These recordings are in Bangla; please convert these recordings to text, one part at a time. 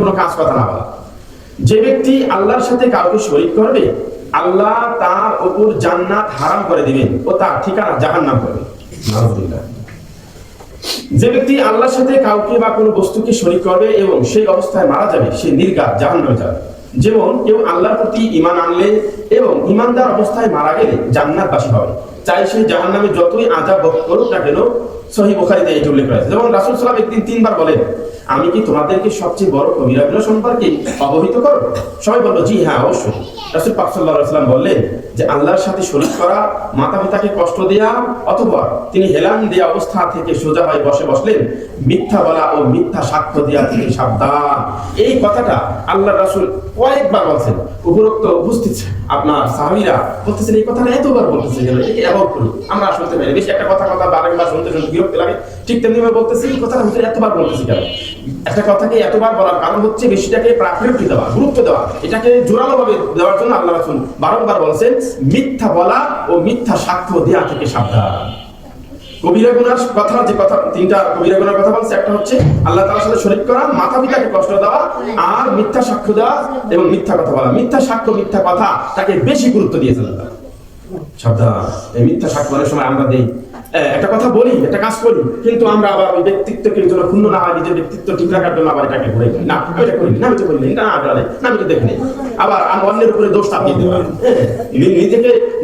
কোনো কাজ কথা না বলা। যে ব্যক্তি আল্লাহর সাথে কাউকে শরীক করবে, আল্লাহ তার উপর জান্নাত হারাম করে দিবেন ও তার ঠিকানা জাহান্নাম করবে। নাউযুবিল্লাহ। যে ব্যক্তি আল্লাহর সাথে কাউকে বা কোনো বস্তুকে শরীক করবে এবং সেই অবস্থায় মারা যাবে, সে নির্ঘাত জাহান্নামে যাবে। যেমন কেউ আল্লাহর প্রতি ঈমান আনলে এবং ঈমানদার অবস্থায় মারা গেলে জান্নাতবাসী হবে, চাই সে জাহান্নামে যতই আযাব ভোগ করুক না কেন। সহিহ বুখারীতে এই উল্লেখ করা আছে। যেমন রাসূল সাল্লাল্লাহু আলাইহি ওয়াসাল্লাম তিনবার বলেন, আমি কি তোমাদেরকে সবচেয়ে বড় কবিরা গুনাহ সম্পর্কে অবহিত করব? সবাই বলল, জি হ্যাঁ অবশ্যই। রাসূল পাক সাল্লাল্লাহু আলাইহি ওয়াসাল্লাম বললেন যে আল্লাহর সাথে শরীক করা, মাতা-পিতাকে কষ্ট দেয়া, অথবা তিনি হেলান দেয়া অবস্থা থেকে সোজা হয়ে বসলেন, মিথ্যা বলা ও মিথ্যা সাক্ষ্য দেয়া থেকে সাবধান। এই কথাটা আল্লাহর রাসূল কয়েকবার বলছেন। উপরোক্ত উপস্থিত আপনার সাহাবীরা বলতেছেন এই কথাটা এতবার বলতেছে গেল, একে অ্যাভয়েড করুন। আমরা শুনতে পারি বেশি একটা কথা বারবার শুনতে বিরক্ত লাগে। ঠিক তেমনি ভাবে বলতেছি এই কথাটা হচ্ছে এতবার বলতেছি কেন? একটা কথাকে এতবার বলার কারণ হচ্ছে বেশিটাকে প্রায়োরিটি দেওয়া, গুরুত্ব দেওয়া, এটাকে জোরালো ভাবে দেওয়ার জন্য আল্লাহ রাসূল বারবার বলছেন মিথ্যা বলা ও মিথ্যা সাক্ষ্য দেয়া থেকে সাবধান। কবিরা গুনার কথা, যে কথা তিনটা কবিরা গুনার কথা বলছে, একটা হচ্ছে আল্লাহ তাআলার সাথে শরীক করা, মাতা-পিতাকে কষ্ট দেওয়া, আর মিথ্যা সাক্ষ্য দেওয়া এবং মিথ্যা কথা বলা। মিথ্যা সাক্ষ্য, মিথ্যা কথা তাকে বেশি গুরুত্ব দিয়েছেন আল্লাহ। সাবধান। এই মিথ্যা সাক্ষ্য অনেক সময় আমরা দেই, একটা কথা বলি, একটা কাজ করি, কিন্তু আমরা আবার ওই ব্যক্তিত্বকে জন্য ক্ষুণ্ণ না হয়, নিজের ব্যক্তিত্ব ঠিক রাখার জন্য আবার এটাকে ঘুরে না, আমি এটা করি না, আমি তো করি না, আমি তো দেখিনি, আবার অন্যের উপরে দোষ চাপিয়ে দেওয়া।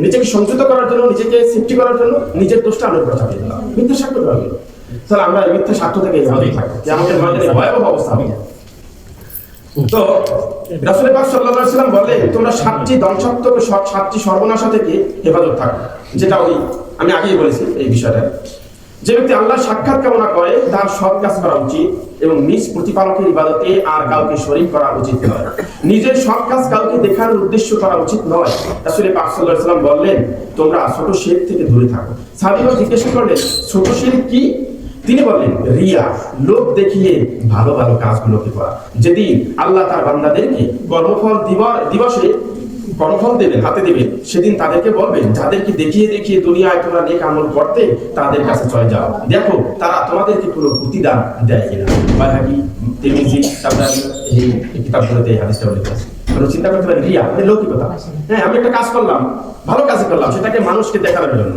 নিজেকে সংযত করার জন্য, নিজেকে সেফটি করার জন্য নিজের দোষটা অন্যের উপরে চাপিয়ে দেওয়া, মিথ্যা সাক্ষ্য দেওয়া গেল। তাহলে আমরা মিথ্যা সাক্ষ্য থেকে ভালোই থাকবো, যে আমাদের ভয়াবহ অবস্থা হবে। তো রাসূল পাক সাল্লাল্লাহু আলাইহি ওয়াসাল্লাম বলেন, তোমরা 7টি ধ্বংসাত্মক 7টি সর্বনাশা থেকে হেফাজত থাকো, যেটা ওই আমি আগেই বলেছি এই বিষয়টা। যে ব্যক্তি আল্লাহর সাক্ষাৎ কামনা করে তার সৎ কাজ করা উচিত এবং নিজ প্রতিপালকের ইবাদতে আর কাউকে শরীক করা উচিত নয়। নিজের সৎ কাজ কাউকে দেখানোর উদ্দেশ্য করা উচিত নয়। রাসূল পাক সাল্লাল্লাহু আলাইহি ওয়াসাল্লাম বললেন, তোমরা ছোট শিরক থেকে দূরে থাকো। সাহাবীরা জিজ্ঞাসা করলেন, ছোট শিরক কি? তিনি বললেন, রিয়া, লোক দেখিয়ে ভালো ভালো কাজগুলোকে করা। যেদিন আল্লাহ তার বান্দাদেরকে কর্মফল দিবসে কর্মফল দেবেন, হাতে দেবেন, সেদিন তাদেরকে বলবেন, যাদেরকে দেখিয়ে দেখিয়ে দুনিয়ায় তোমরা নেক আমল করতে, তাদের কাছে চলে যাও, দেখো তারা তোমাদেরকে কোনো প্রতিদান দেয় কিনা। বাইহাকি, তিরমিজি, তাবরানী এই কিতাবগুলোতে এই হাদিসটা উল্লেখ আছে। মানে চিন্তা করতে পারেন, রিয়া মানে লৌকিকতা। হ্যাঁ, আমি একটা কাজ করলাম, ভালো কাজ করলাম, সেটাকে মানুষকে দেখানোর জন্য।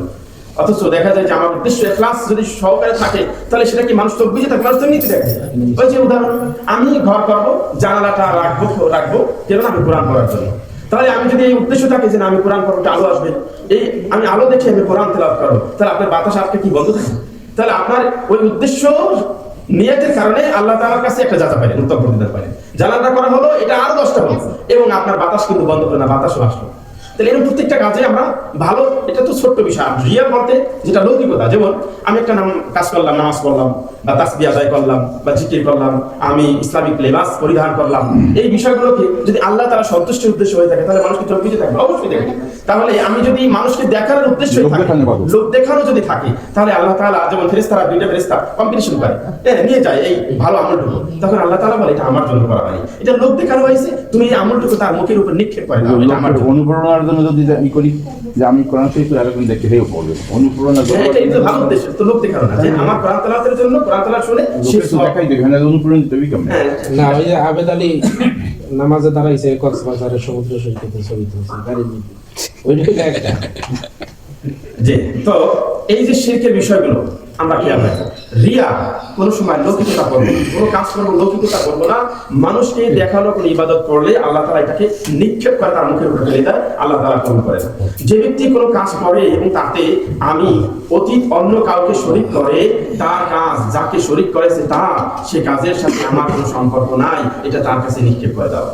অথচ দেখা যায় যে আমার উদ্দেশ্য ইখলাস যদি সহকারে থাকে, তাহলে সেটা কি মানুষ তো বুঝে থাকে, মানুষ তো নিতে দেখে। ওই যে উদাহরণ, আমি ঘর করবো, জানালাটা রাখবো কেন? আমি কোরআন পড়ার জন্য। তাহলে আমি যদি এই উদ্দেশ্য থাকে যে আমি কোরআন পড়বো, আলো আসবে, এই আমি আলো দেখে আমি কোরআন তেলাওয়াত করবো, তাহলে আপনার বাতাস আটকে কি বন্ধ থাকে? তাহলে আপনার ওই উদ্দেশ্য নিয়তের কারণে আল্লাহ তাআলার কাছে একটা যাচা পাইলেন, উত্তম প্রতিদান পাইলেন। জানালাটা করা হলো, এটা আরো 10টা হলো, এবং আপনার বাতাস কিন্তু বন্ধ করে না, বাতাসও আসলো। তাহলে এরকম প্রত্যেকটা কাজে আমরা ভালো, এটা তো ছোট্ট বিষয়। রিয়া বলতে যেটা লৌকিকতা, যেমন আমি একটা কাজ করলাম, নামাজ পড়লাম বা তাসবিহ আদায় করলাম বা জিকির করলাম, আমি ইসলামিক লেবাস পরিধান করলাম, এই বিষয়গুলোকে যদি আল্লাহ তাআলা সন্তুষ্টির উদ্দেশ্য হয়ে থাকে, তাহলে মানুষকে চোখ বুঝে থাকবে, অবশ্যই দেখবে। তাহলে আমি যদি মানুষকে দেখানোর উদ্দেশ্য লোক দেখানো যদি থাকে, তাহলে আল্লাহ তাআলা যেমন ফেরেশতারা, 2টা ফেরেশতা কম্পিটিশন করে, নিয়ে যায় এই ভালো আমলটুকু, তখন আল্লাহ তাআলা বলে এটা আমার জন্য করা হয়নি, এটা লোক দেখানো হয়েছে, তুমি এই আমলটুকু তার মুখের উপর নিক্ষেপ করে দাও, এটা আমার অনুপ্রেরণার জন্য যদি ই করি যে আমি কোরআন শরীফ আরেকজন দেখে হেও পড়বে, অনুপ্রেরণা এটাই তো ভালো উদ্দেশ্য, তো লোক দেখানো না যে আমার কোরআন তেলাওয়াতের জন্য কোরআন তেলাওয়াত শুনে দেখাই দেবে না, অনুপ্রেরণা দিতে কেমন না। ওই যে আবেদ আলী নামাজে দাঁড়াইছে কক্সবাজারের সমুদ্র সৈকতে ছবি তুলছে গাড়ির মধ্যে, ওইটাই একটা। যে তো এই যে শিরকের বিষয়গুলো আমরা খেয়াল রাখবো। রিয়া কোনো সময় লৌকিকতা করবো, কোনো কাজ করবো লৌকিকতা করবো না। মানুষকে দেখানো কোনো ইবাদত করলে আল্লাহ তাআলা এটাকে নিক্ষেপ করে তার মুখের উপরে ফেলে দেয়, আল্লাহ তাআলা কবুল করে না। যে ব্যক্তি কোনো কাজ করে এবং তাতে আমি অতীত অন্য কাউকে শরীক করে, তার কাজ যাকে শরীক করেছে তার সে কাজের সাথে আমার কোনো সম্পর্ক নাই, এটা তার কাছে নিক্ষেপ করে দেওয়া।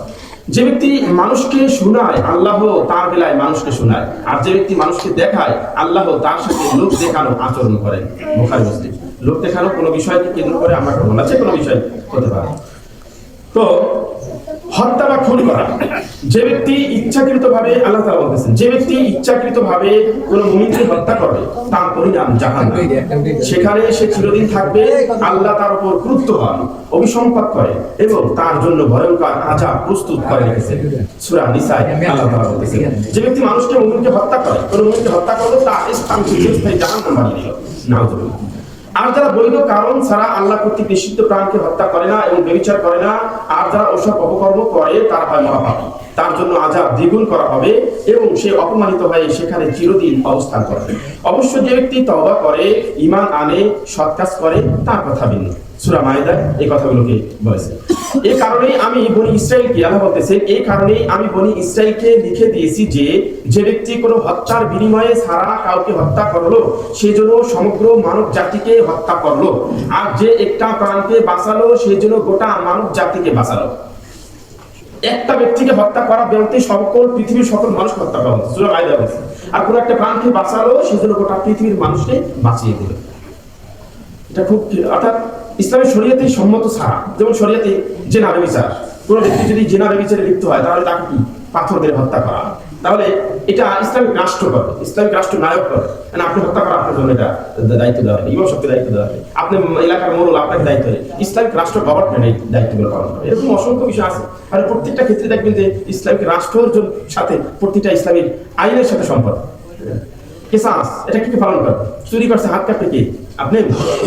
যে ব্যক্তি মানুষকে শোনায়, আল্লাহ তার বেলায় মানুষকে শোনায়, আর যে ব্যক্তি মানুষকে দেখায়, আল্লাহ তার সাথে লোক দেখানো আচরণ করেন। বুখারী মুসলিম। লোক দেখানো কোনো বিষয়কে কেন্দ্র করে আমরা করবো না, যে কোনো বিষয় হতে পারে। তো হত্যা বা খুন করা, যে ব্যক্তি ইচ্ছাকৃতভাবে, আল্লাহ তাআলা বলতেছেন, যে ব্যক্তি ইচ্ছাকৃতভাবে কোনো মুমিনকে হত্যা করবে তার পরিণাম জাহান্নাম, সেখানে সে চিরদিন থাকবে, আল্লাহ তার উপর ক্রুদ্ধ হন, অভিসম্পাত করে এবং তার জন্য ভয়ঙ্কর আযাব প্রস্তুত করে রেখেছেন। সূরা নিসায় আল্লাহ তাআলা বলতেছেন, যে ব্যক্তি মুমিনকে হত্যা করে, কোনো মুমিনকে হত্যা করলো, তার স্থান চিরস্থায়ী জাহান্নাম বানিয়ে দিল। নাউযুবিল্লাহ। আর যারা বৈধ কারণ ছাড়া আল্লাহ কর্তৃক নিষিদ্ধ প্রাণকে হত্যা করে না এবং ব্যভিচার করে না, আর যারা ওসব অপকর্ম করে তারা হয় মহাপাপী, তার জন্য আযাব দ্বিগুণ করা হবে এবং সে অপমানিত হয়ে সেখানে চিরদিন অবস্থান করবে। অবশ্য যে ব্যক্তি তওবা করে, ঈমান আনে, সৎ কাজ করে, তার কথা ভিন্ন। সূরা মায়েদায় এই কথাগুলোকে বলেছে। এই কারণেই আমি বনি ইসরাইলকে, আল্লাহ বলতেছেন, এই কারণেই আমি বনি ইসরাইলকে লিখে দিয়েছি যে যে ব্যক্তি কোনো হত্যার বিনিময়ে ছাড়া কাউকে হত্যা করলো সেই জন্য সমগ্র মানব জাতিকে হত্যা করলো, আর যে একটা প্রাণকে বাঁচালো সেই জন্য গোটা মানব জাতিকে বাঁচালো। একটা ব্যক্তিকে হত্যা করা বলতে সকল পৃথিবীর সকল মানুষ হত্যা করা হচ্ছে, সূরা মায়েদা বলছে। আর কোন একটা প্রাণকে বাঁচালো সেই জন্য গোটা পৃথিবীর মানুষকে বাঁচিয়ে দিল। এটা খুব, অর্থাৎ ইসলামের শরীয়তে সম্মত ছাড়া, যেমন শরীয়তে জেনা ব্যভিচার, কোন ব্যক্তি যদি জেনা ব্যভিচারে লিপ্ত হয় তাহলে তাকে কি পাথর দিয়ে হত্যা করা, তাহলে এটা ইসলামিক রাষ্ট্র করে, ইসলামিক রাষ্ট্র নায়ক করে। মানে আপনি হত্যা করা আপনার জন্য এটা দায়িত্ব দেওয়া হয়, ইমাম সাহেবকে দায়িত্ব দেওয়া হয়, আপনি এলাকার মোড়ল আপনাকে দায়িত্ব দেয়, ইসলামিক রাষ্ট্র গভর্নমেন্ট এই দায়িত্বগুলো পালন করে। এরকম অসংখ্য বিষয় আছে। আর প্রত্যেকটা ক্ষেত্রে দেখবেন যে ইসলামিক রাষ্ট্রের সাথে প্রতিটা ইসলামিক আইনের সাথে সম্পর্ক। কেসাস এটা কি পালন করে? চুরি করছে, হাত কাটতে কে? আপনি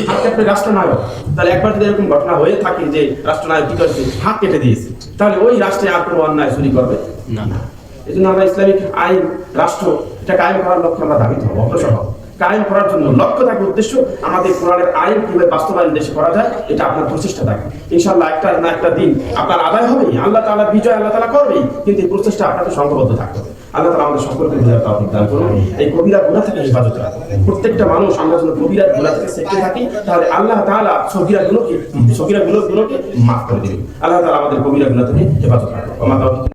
হাত কাটতে রাষ্ট্রনায়ক। তাহলে একবার যদি এরকম ঘটনা হয়ে থাকে যে রাষ্ট্রনায়ক কি করছে, হাত কেটে দিয়েছে, তাহলে ওই রাষ্ট্রে আর কোনো অন্যায় চুরি করবে না। এই জন্য আমরা ইসলামিক আইন রাষ্ট্র এটা কায়েম করার লক্ষ্যে আমরা দাবিত হবো, অগ্রসর হবো। কায়েম করার জন্য লক্ষ্য থাকে, উদ্দেশ্য আমাদের কোরআনের আইন কিভাবে বাস্তবায়ন দেশে করা যায়, এটা আপনার প্রচেষ্টা থাকে। ইনশাআল্লাহ একটা না একটা দিন আপনার আদায় হবে, আল্লাহ তাআলা বিজয় আল্লাহ তাআলা করবেই, কিন্তু এই প্রচেষ্টা আপনাকে সংঘবদ্ধ থাকতে হবে। আল্লাহ তাআলা আমাদের সকলকে বুঝার তৌফিক দান করুন। এই কবিরা গুনাহ থেকে হেফাজত রাখুন। প্রত্যেকটা মানুষ আমরা যেন কবিরা গুনাহ থেকে সেফটি থাকি, তাহলে আল্লাহ তাআলা সগীরা গুলোকে মাফ করে দিবেন। আল্লাহ তাআলা আমাদের কবিরা গুনাহ থেকে হেফাজত রাখুন।